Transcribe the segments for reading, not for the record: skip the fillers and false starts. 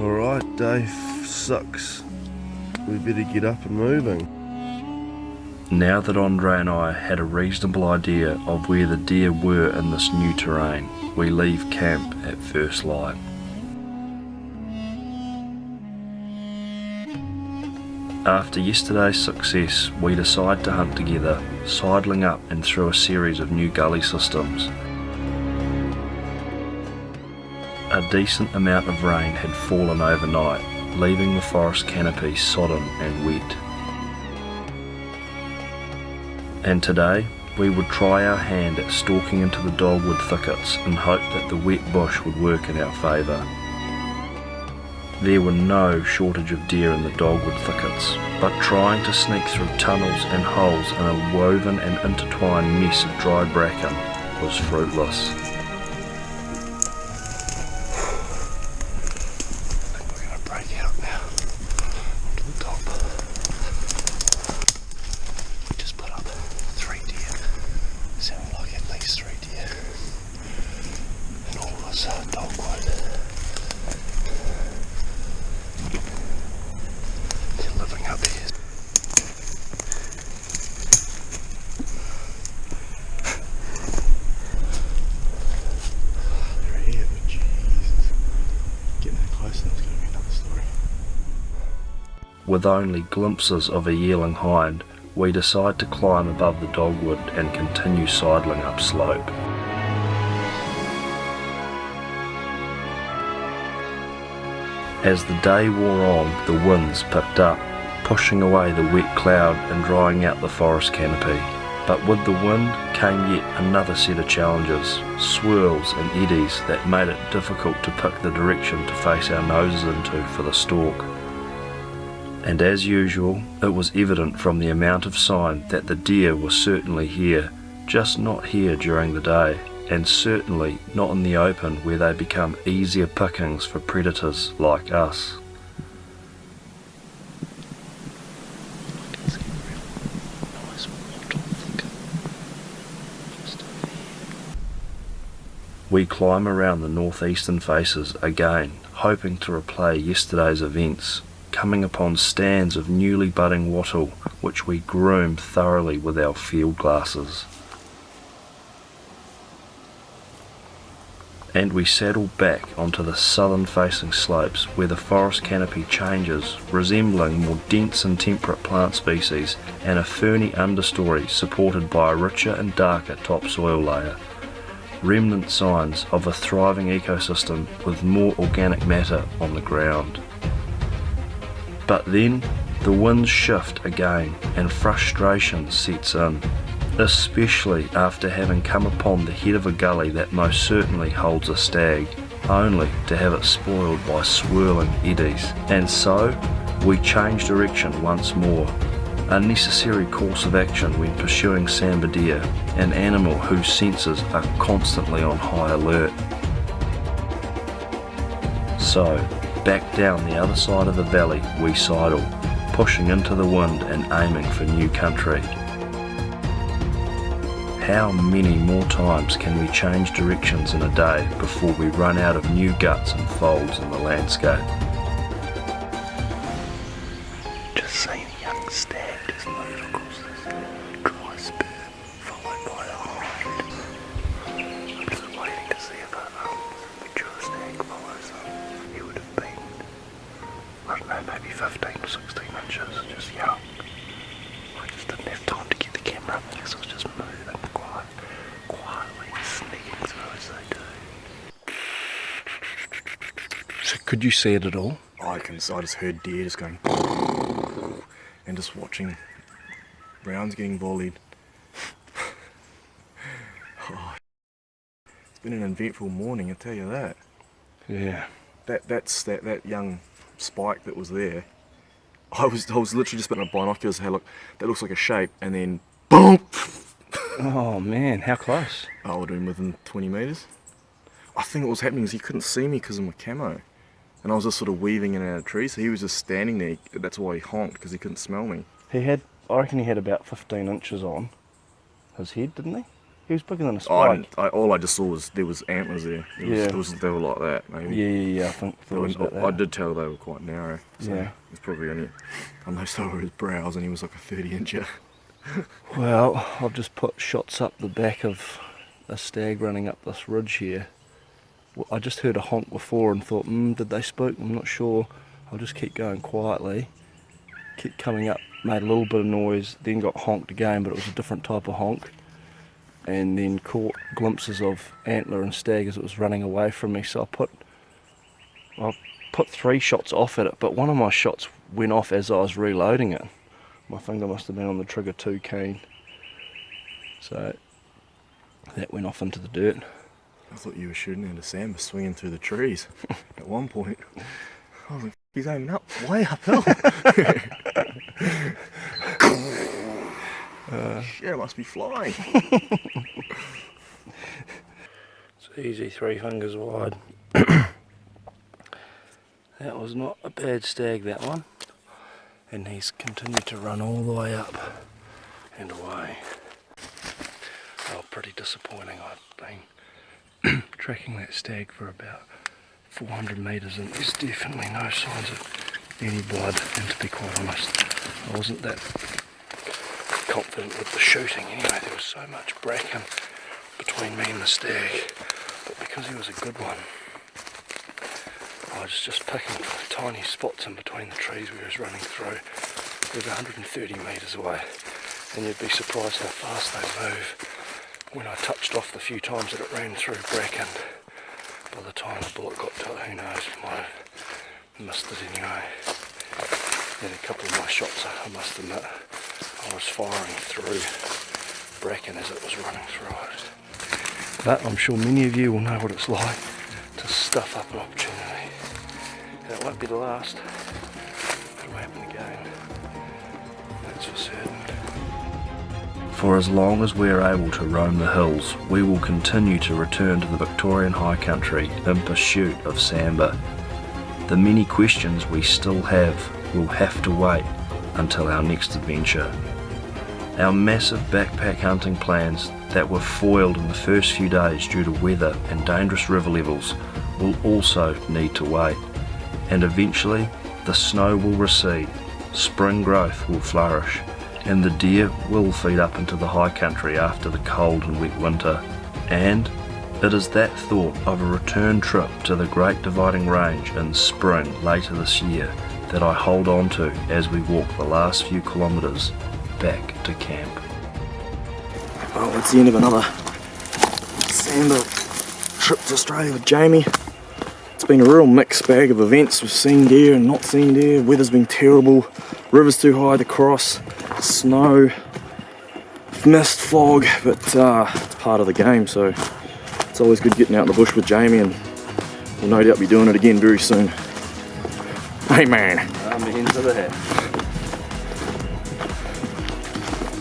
Alright, day 6. We better get up and moving. Now that Andre and I had a reasonable idea of where the deer were in this new terrain, we leave camp at first light. After yesterday's success, we decide to hunt together, sidling up and through a series of new gully systems. A decent amount of rain had fallen overnight, leaving the forest canopy sodden and wet. And today, we would try our hand at stalking into the dogwood thickets in hope that the wet bush would work in our favour. There were no shortage of deer in the dogwood thickets, but trying to sneak through tunnels and holes in a woven and intertwined mess of dry bracken was fruitless. I think we're going to break out now onto the top. We just put up 3 deer. Sounded like at least 3 deer. And all this dogwood. They're living up here. They're here, but Jesus. Getting that close and it's going to be another story. With only glimpses of a yearling hind, we decide to climb above the dogwood and continue sidling up slope. As the day wore on, the winds picked up, pushing away the wet cloud and drying out the forest canopy. But with the wind came yet another set of challenges, swirls and eddies that made it difficult to pick the direction to face our noses into for the stalk. And as usual, it was evident from the amount of sign that the deer were certainly here, just not here during the day, and certainly not in the open where they become easier pickings for predators like us. We climb around the northeastern faces again, hoping to replay yesterday's events, coming upon stands of newly budding wattle which we groomed thoroughly with our field glasses. And we saddle back onto the southern facing slopes where the forest canopy changes, resembling more dense and temperate plant species and a ferny understory supported by a richer and darker topsoil layer. Remnant signs of a thriving ecosystem with more organic matter on the ground. But then the winds shift again and frustration sets in, especially after having come upon the head of a gully that most certainly holds a stag, only to have it spoiled by swirling eddies. And so we change direction once more, a necessary course of action when pursuing Sambar deer, an animal whose senses are constantly on high alert. So, back down the other side of the valley we sidle, pushing into the wind and aiming for new country. How many more times can we change directions in a day before we run out of new guts and folds in the landscape? Just seen a young stag just load across this dry spur, followed by a hind. I'm just waiting to see if a mature stag follows them. He would have been, I don't know, maybe 15 or 16 inches, just young. I just didn't have time to get the camera up because I was just moving quietly sneaking through as they do. So could you see it at all? I just heard deer just going and just watching rounds getting volleyed. Oh, it's been an eventful morning, I tell you that. Yeah. That young spike that was there. I was literally just putting up binoculars. Hey, look, that looks like a shape, and then boom. Oh man, how close? I would have been within 20 metres. I think what was happening is he couldn't see me because of my camo. And I was just sort of weaving in and out of trees, so he was just standing there. That's why he honked, because he couldn't smell me. I reckon he had about 15 inches on his head, didn't he? He was bigger than a Oh, spike. all I just saw was there was antlers there. They were like that, maybe. Yeah, I think it was about that. I did tell they were quite narrow. So Yeah. it's probably only, unless they were his brows and he was like a 30-incher. Well, I've just put shots up the back of a stag running up this ridge here. I just heard a honk before and thought, did they spook? I'm not sure. I'll just keep going quietly. Kept coming up, made a little bit of noise, then got honked again, but it was a different type of honk. And then caught glimpses of antler and stag as it was running away from me. So I put 3 shots off at it, but one of my shots went off as I was reloading it. My finger must have been on the trigger too keen. So that went off into the dirt. I thought you were shooting at a Sambar swinging through the trees at one point. I was like, he's aiming up, way uphill. Shit, it must be flying. It's easy, 3 fingers wide. That was not a bad stag, that one. And he's continued to run all the way up and away. Oh, pretty disappointing. I've been tracking that stag for about 400 metres and there's definitely no signs of any blood, and to be quite honest, I wasn't that confident with the shooting anyway. There was so much bracken between me and the stag, but because he was a good one, I was just picking tiny spots in between the trees where he was running through. He was 130 metres away, and you'd be surprised how fast they move. When I touched off the few times that it ran through bracken, by the time the bullet got to it, who knows, might have missed it anyway. Then a couple of my shots, I must admit, I was firing through bracken as it was running through it. But I'm sure many of you will know what it's like to stuff up an opportunity. And it won't be the last. It'll happen again. That's for certain. For as long as we are able to roam the hills, we will continue to return to the Victorian Highcountry in pursuit of Sambar. The many questions we still have will have to wait until our next adventure. Our massive backpack hunting plans that were foiled in the first few days due to weather and dangerous river levels will also need to wait. And eventually, the snow will recede, spring growth will flourish, and the deer will feed up into the high country after the cold and wet winter. And it is that thought of a return trip to the Great Dividing Range in spring later this year that I hold on to as we walk the last few kilometres back to camp. Well, it's the end of another Sambar trip to Australia with Jamie. It's been a real mixed bag of events. We've seen deer and not seen deer. Weather's been terrible. River's too high to cross. Snow, mist, fog, but it's part of the game, so it's always good getting out in the bush with Jamie, and we'll no doubt be doing it again very soon. Hey man! Amen to that.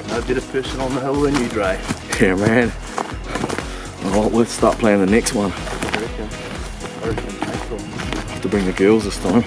No better person on the hill than you, Dre. Yeah man. Well, let's start planning the next one. I reckon April. Have to bring the girls this time.